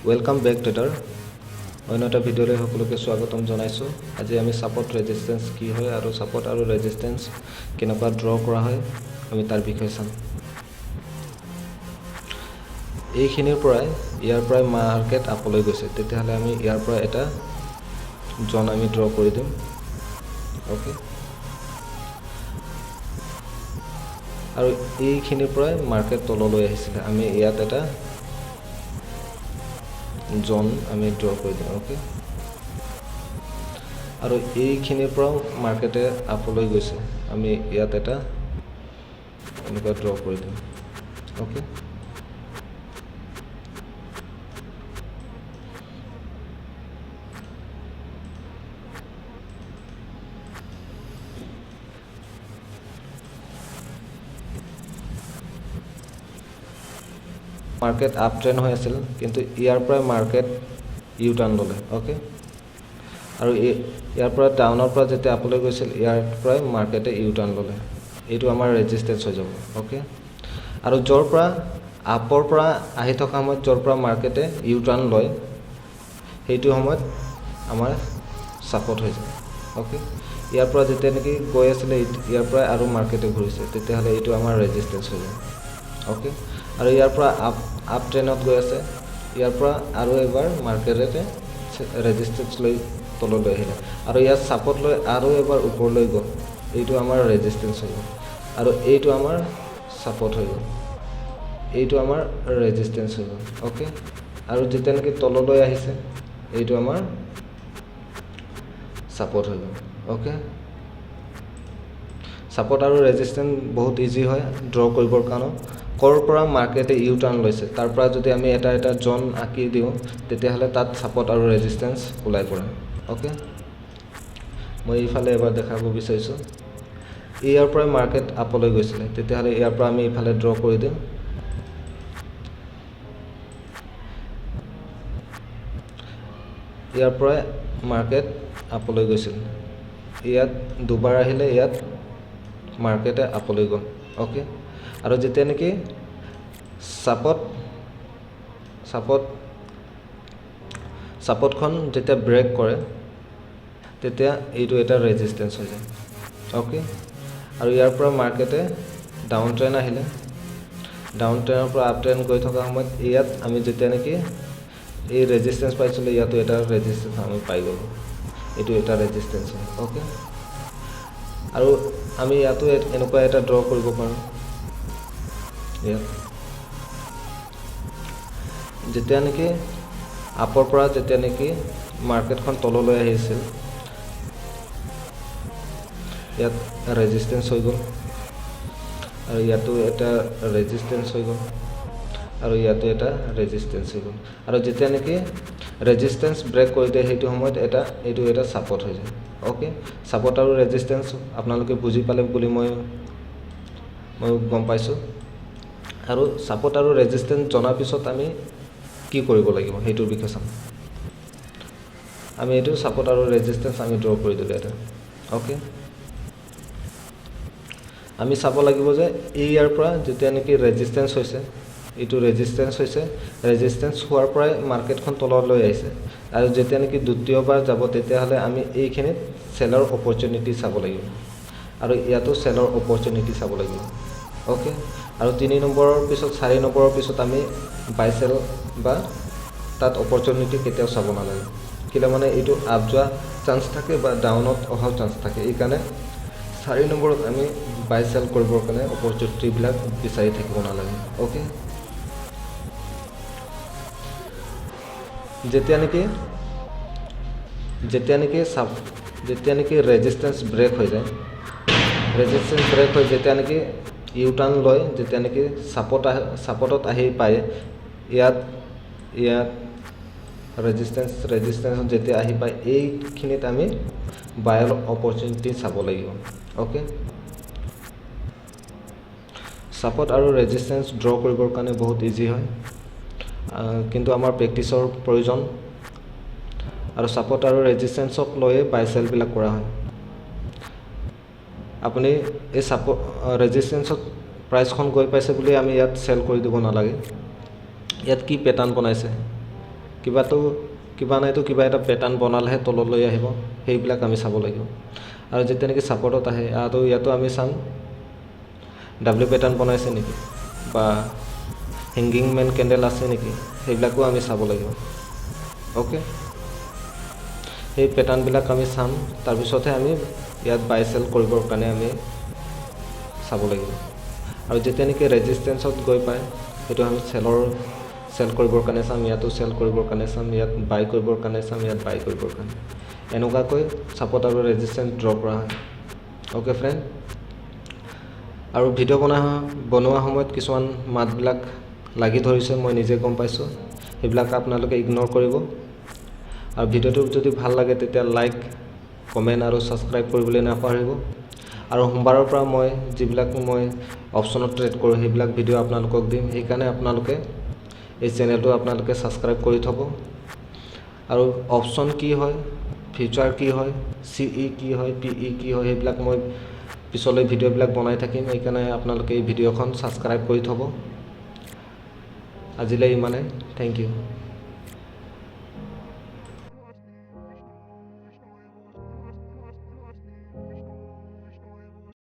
Welcome back trader অন্য এটা ভিডিঅ'লৈ সকলোকে স্বাগতম জনাইছোঁ। আজি আমি ছাপৰ্ট ৰেজিষ্টেন্স কি হয় আৰু ছাপৰ্ট আৰু ৰেজিষ্টেন্স কেনেকুৱা ড্ৰ কৰা হয় আমি তাৰ বিষয়ে চাম। এইখিনিৰ পৰাই ইয়াৰ পৰাই মাৰ্কেট আপলৈ গৈছে, তেতিয়াহ'লে আমি ইয়াৰ পৰা এটা জন আমি ড্ৰ কৰি দিম। অ'কে, আৰু এইখিনিৰ পৰাই মাৰ্কেট তললৈ আহিছিলে, আমি ইয়াত এটা জন আমি ড্ৰ কৰি দিম। অ'কে, আৰু এইখিনিৰ পৰাও মাৰ্কেটে আপলৈ গৈছে, আমি ইয়াত এটা এনেকুৱা ড্ৰ কৰি দিম। অ'কে, মাৰ্কেট আপ ট্ৰেণ্ড হৈ আছিল, কিন্তু ইয়াৰ পৰাই মাৰ্কেট ইউ টাৰ্ণ ল'লে। অ'কে, আৰু ইয়াৰ পৰা ডাউনৰ পৰা যেতিয়া আপলৈ গৈছিল, ইয়াৰ পৰাই মাৰ্কেটে ইউ টাৰ্ণ ল'লে। এইটো আমাৰ ৰেজিষ্টেন্স হৈ যাব। অ'কে, আৰু য'ৰ পৰা আপৰ পৰা আহি থকা সময়ত য'ৰ পৰা মাৰ্কেটে ইউ টাৰ্ণ লয়, সেইটো সময়ত আমাৰ ছাপৰ্ট হৈ যায়। অ'কে, ইয়াৰ পৰা যেতিয়া নেকি গৈ আছিলে, ইয়াৰ পৰাই আৰু মাৰ্কেটে ঘূৰিছে, তেতিয়াহ'লে এইটো আমাৰ ৰেজিষ্টেন্স হৈ যায়। অ'কে, আৰু ইয়াৰ পৰা আপ ট্ৰেণ্ডত গৈ আছে, ইয়াৰ পৰা আৰু এবাৰ মাৰ্কেটে ৰেজিষ্টেন্স লৈ তললৈ আহিলে, আৰু ইয়াত ছাপৰ্ট লৈ আৰু এবাৰ ওপৰলৈ গ'ল, এইটো আমাৰ ৰেজিষ্টেন্স হৈ গ'ল, আৰু এইটো আমাৰ ছাপৰ্ট হৈ গ'ল, এইটো আমাৰ ৰেজিষ্টেন্স হৈ গ'ল। অ'কে, আৰু যেতিয়া নেকি তললৈ আহিছে, এইটো আমাৰ ছাপৰ্ট হৈ গ'ল। অ'কে, ছাপৰ্ট আৰু ৰেজিষ্টেন্স বহুত ইজি হয় ড্ৰ কৰিবৰ কাৰণে। ক'ৰ পৰা মাৰ্কেটে ইউ টাৰ্ণ লৈছে, তাৰ পৰা যদি আমি এটা এটা জন আঁকি দিওঁ, তেতিয়াহ'লে তাত ছাপৰ্ট আৰু ৰেজিষ্টেন্স ওলাই পৰে। অ'কে, মই এইফালে এবাৰ দেখাব বিচাৰিছোঁ, ইয়াৰ পৰাই মাৰ্কেট আপলৈ গৈছিলে, তেতিয়াহ'লে ইয়াৰ পৰা আমি ইফালে ড্ৰ কৰি দিওঁ। ইয়াৰ পৰাই মাৰ্কেট আপলৈ গৈছিল, ইয়াত দুবাৰ আহিলে, ইয়াত মাৰ্কেটে আপলৈ গ'ল। অ'কে, আৰু যেতিয়া নেকি ছাপৰ্টখন যেতিয়া ব্ৰেক কৰে, তেতিয়া এইটো এটা ৰেজিষ্টেন্স হৈ যায়। অ'কে, আৰু ইয়াৰ পৰা মাৰ্কেটে ডাউন ট্ৰেণ্ড আহিলে, ডাউন ট্ৰেণ্ডৰ পৰা আপ ট্ৰেণ্ড গৈ থকা সময়ত ইয়াত আমি যেতিয়া নেকি এই ৰেজিষ্টেন্স পাইছিলোঁ, ইয়াতো এটা ৰেজিষ্টেন্স আমি পাই গ'লোঁ, এইটো এটা ৰেজিষ্টেন্স হয়। অ'কে, আৰু আমি ইয়াতো এনেকুৱা এটা ড্ৰ কৰিব পাৰোঁ। ইয়াত যেতিয়া নেকি আপৰ পৰা যেতিয়া নেকি মাৰ্কেটখন তললৈ আহিছিল, ইয়াত ৰেজিষ্টেন্স হৈ গ'ল, আৰু ইয়াতো এটা ৰেজিষ্টেন্স হৈ গ'ল, আৰু ইয়াতো এটা ৰেজিষ্টেন্স হৈ গ'ল, আৰু যেতিয়া নেকি ৰেজিষ্টেন্স ব্ৰেক কৰি দিয়ে, সেইটো সময়ত এইটো এটা ছাপৰ্ট হৈ যায়। অ'কে, ছাপৰ্ট আৰু ৰেজিষ্টেন্স আপোনালোকে বুজি পালে বুলি মই গম পাইছোঁ। আৰু ছাপৰ্ট আৰু ৰেজিষ্টেন্স জনাৰ পিছত আমি কি কৰিব লাগিব সেইটোৰ বিষয়ে চাম। আমি এইটো ছাপৰ্ট আৰু ৰেজিষ্টেন্স আমি ড্ৰ কৰি দিলোঁ এটা। অ'কে, আমি চাব লাগিব যে ইয়াৰ পৰা যেতিয়া নেকি ৰেজিষ্টেন্স হৈছে, এইটো ৰেজিষ্টেন্স হৈছে, ৰেজিষ্টেন্স হোৱাৰ পৰাই মাৰ্কেটখন তললৈ আহিছে, আৰু যেতিয়া নেকি দ্বিতীয়বাৰ যাব, তেতিয়াহ'লে আমি এইখিনিত চেলৰ অপৰচুনিটি চাব লাগিব, আৰু ইয়াতো চেলৰ অপৰচুনিটি চাব লাগিব। অ'কে, আৰু 3 নম্বৰৰ পিছত 4 নম্বৰৰ পিছত আমি বাই চেল বা তাত অপৰচুনিটি কেতিয়াও চাব নালাগে, কিলে মানে এইটো আপ যোৱা চান্স থাকে বা ডাউনত অহাও চান্স থাকে, এইকাৰণে 4 নম্বৰত আমি বাই চেল কৰিবৰ কাৰণে অপৰচুনিটিবিলাক বিচাৰি থাকিব নালাগে। অ'কে, যেতিয়া নেকি ৰেজিষ্টেন্স ব্ৰেক হৈ যায়, যেতিয়া নেকি ইউ টাৰ্ণ লয়, যেতিয়া নেকি ছাপৰ্টত আহি পায়, ইয়াত ৰেজিষ্টেন্সত যেতিয়া আহি পায়, এইখিনিত আমি বায়ৰ অপৰচুনিটি চাব লাগিব। অ'কে, ছাপৰ্ট আৰু ৰেজিষ্টেন্স ড্ৰ কৰিবৰ কাৰণে বহুত ইজি হয়, কিন্তু আমাৰ প্ৰেক্টিছৰ প্ৰয়োজন, আৰু ছাপৰ্ট আৰু ৰেজিষ্টেন্সক লৈয়ে বাই চেলবিলাক কৰা হয়। আপুনি এই ৰেজিষ্টেন্সত প্ৰাইচখন গৈ পাইছে বুলি আমি ইয়াত চেল কৰি দিব নালাগে। ইয়াত কি পেটাৰ্ণ বনাইছে, কিবা নাইতো কিবা এটা পেটাৰ্ণ বনালেহে তললৈ আহিব, সেইবিলাক আমি চাব লাগিব। আৰু যেতিয়া নেকি ছাপৰ্টত আহে আৰু ইয়াতো আমি চাম ডাব্লিউ পেটাৰ্ণ বনাইছে নেকি বা হেংগিং মেন কেণ্ডেল আছে নেকি, সেইবিলাকো আমি চাব লাগিব। অ'কে, সেই পেটাৰ্ণবিলাক আমি চাম, তাৰপিছতহে আমি ইয়াত বাই চেল কৰিবৰ কাৰণে আমি চাব লাগিব। আৰু যেতিয়া নেকি ৰেজিষ্টেঞ্চত গৈ পায় সেইটো আমি চেল কৰিবৰ কাৰণে চাম, ইয়াতো চেল কৰিবৰ কাৰণে চাম, ইয়াত বাই কৰিবৰ কাৰণে চাম, ইয়াত বাই কৰিবৰ কাৰণে, এনেকুৱাকৈ ছাপৰ্ট আৰু ৰেজিষ্টেঞ্চ ড্ৰ কৰা হয়। অ'কে ফ্ৰেণ্ড, আৰু ভিডিঅ' বনোৱা সময়ত কিছুমান মাতবিলাক লাগি ধৰিছে, মই নিজে গম পাইছোঁ, সেইবিলাক আপোনালোকে ইগন'ৰ কৰিব। আৰু ভিডিঅ'টো যদি ভাল লাগে তেতিয়া লাইক, কমেণ্ট আৰু ছাবস্ক্ৰাইব কৰিবলৈ নাপাহৰিব। আৰু সোমবাৰৰ পৰা মই যিবিলাক অপশ্যনত ট্ৰেড কৰোঁ সেইবিলাক ভিডিঅ' আপোনালোকক দিম, সেইকাৰণে আপোনালোকে এই চেনেলটো আপোনালোকে ছাবস্ক্ৰাইব কৰি থ'ব। আৰু অপশ্যন কি হয়, ফিউচাৰ কি হয়, CE কি হয়, PE কি হয়, সেইবিলাক মই পিছলৈ ভিডিঅ'বিলাক বনাই থাকিম, সেইকাৰণে আপোনালোকে এই ভিডিঅ'খন ছাবস্ক্ৰাইব কৰি থ'ব। আজিলৈ ইমানেই, থেংক ইউ।